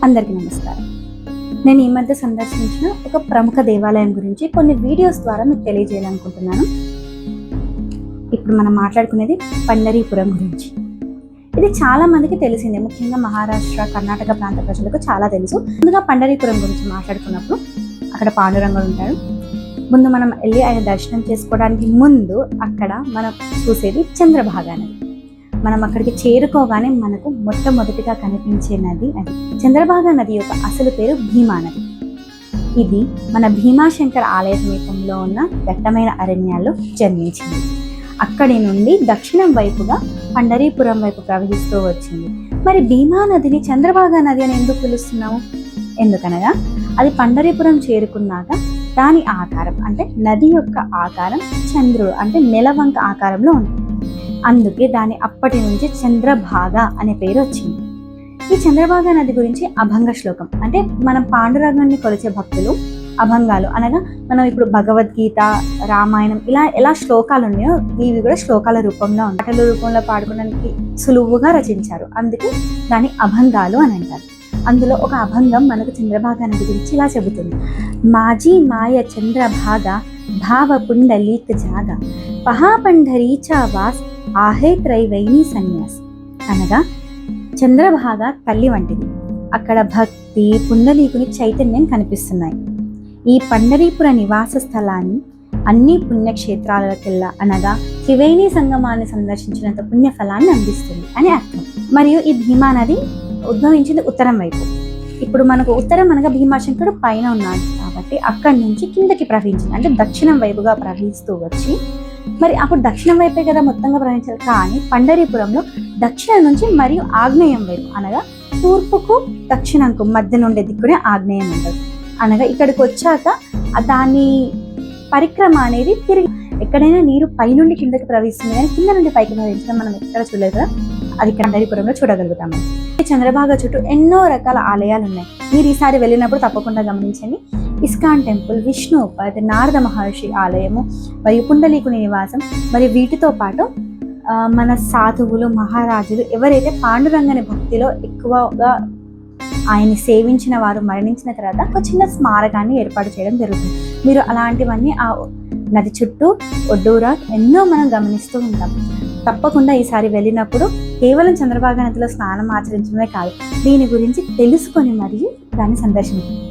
అందరికీ నమస్కారం. నేను ఈ మధ్య సందర్శించిన ఒక ప్రముఖ దేవాలయం గురించి కొన్ని వీడియోస్ ద్వారా మీకు తెలియజేయాలనుకుంటున్నాను. ఇప్పుడు మనం మాట్లాడుకునేది పండరీపురం గురించి. ఇది చాలా మందికి తెలిసిందే, ముఖ్యంగా మహారాష్ట్ర, కర్ణాటక ప్రాంత ప్రజలకు చాలా తెలుసు. ముందుగా పండరీపురం గురించి మాట్లాడుకున్నప్పుడు అక్కడ పాండురంగుడు ఉంటాడు. ముందు మనం వెళ్ళి ఆయన దర్శనం చేసుకోవడానికి ముందు అక్కడ మనం చూసేది చంద్రభాగా నది. మనం అక్కడికి చేరుకోగానే మనకు మొట్టమొదటిగా కనిపించే నది అది. చంద్రభాగా నది యొక్క అసలు పేరు భీమా నది. ఇది మన భీమాశంకర్ ఆలయ సమీపంలో ఉన్న దట్టమైన అరణ్యాల్లో జన్మించింది. అక్కడి నుండి దక్షిణం వైపుగా పండరీపురం వైపు ప్రవహిస్తూ వచ్చింది. మరి భీమా నదిని చంద్రభాగా నది అని ఎందుకు పిలుస్తున్నాము? ఎందుకనగా అది పండరీపురం చేరుకున్నాక దాని ఆకారం అంటే నది యొక్క ఆకారం చంద్రుడు అంటే నెలవంక ఆకారంలో ఉంటుంది. అందుకే దాని అప్పటి నుంచి చంద్రభాగా అనే పేరు వచ్చింది. ఈ చంద్రభాగా నది గురించి అభంగ శ్లోకం అంటే మనం పాండురంగాన్ని కొలిచే భక్తులు అభంగాలు అనగా మనం ఇప్పుడు భగవద్గీత, రామాయణం ఎలా శ్లోకాలు ఉన్నాయో ఇవి కూడా శ్లోకాల రూపంలో ఉంటాయి. పాటల రూపంలో పాడుకోవడానికి సులువుగా రచించారు, అందుకే దాని అభంగాలు అని అంటారు. అందులో ఒక అభంగం మనకు చంద్రభాగా నది గురించి ఇలా చెబుతుంది. మాజీ మాయ చంద్రభాగా భావ పుండలీక జాగ పహాపండరీచా వాస్ ఆహే త్రైవైని సన్యాస్. అనగా చంద్రభాగా తల్లి వంటిది, అక్కడ భక్తి పుండలీకుని చైతన్యం కనిపిస్తున్నాయి. ఈ పండరీపుర నివాస స్థలాన్ని అన్ని పుణ్యక్షేత్రాలకెల్లా అనగా త్రివేణి సంగమాన్ని సందర్శించినంత పుణ్యఫలాన్ని అందిస్తుంది అని అర్థం. మరియు ఈ భీమా నది ఉద్భవించింది ఉత్తరం వైపు. ఇప్పుడు మనకు ఉత్తరం అనగా భీమాశంకరుడు పైన ఉన్నాడు కాబట్టి అక్కడి నుంచి కిందకి ప్రవహించింది, అంటే దక్షిణం వైపుగా ప్రవహిస్తూ వచ్చి, మరి అప్పుడు దక్షిణం వైపే కదా మొత్తంగా ప్రవహించాలి. కానీ పండరీపురంలో దక్షిణం నుంచి మరియు ఆగ్నేయం వైపు అనగా తూర్పుకు దక్షిణంకు మధ్య నుండే దిక్కునే ఆగ్నేయం ఉంటుంది. అనగా ఇక్కడికి వచ్చాక దాని పరిక్రమ అనేది తిరిగి ఎక్కడైనా నీరు పైనుండి కిందకి ప్రవహిస్తుంది కానీ కింద నుండి పైకి ప్రవహించడం మనం ఎక్కడ చూడలేదు కదా, అది పండరీపురంలో చూడగలుగుతాము. చంద్రభాగా చుట్టూ ఎన్నో రకాల ఆలయాలు ఉన్నాయి. మీరు ఈసారి వెళ్ళినప్పుడు తప్పకుండా గమనించండి. ఇస్కాన్ టెంపుల్, విష్ణుపద్, నారద మహర్షి ఆలయము మరియు పుండలీకుని నివాసం, మరియు వీటితో పాటు మన సాధువులు, మహారాజులు ఎవరైతే పాండురంగని భక్తిలో ఎక్కువగా ఆయన్ని సేవించిన వారు మరణించిన తర్వాత ఒక చిన్న స్మారకాన్ని ఏర్పాటు చేయడం జరుగుతుంది. మీరు అలాంటివన్నీ ఆ నది చుట్టూ ఒడ్డూరా ఎన్నో మనం గమనిస్తూ ఉంటాం. తప్పకుండా ఈసారి వెళ్ళినప్పుడు కేవలం చంద్రభాగా నదిలో స్నానం ఆచరించడమే కాదు, దీని గురించి తెలుసుకొని మరియు దాన్ని సందర్శించండి.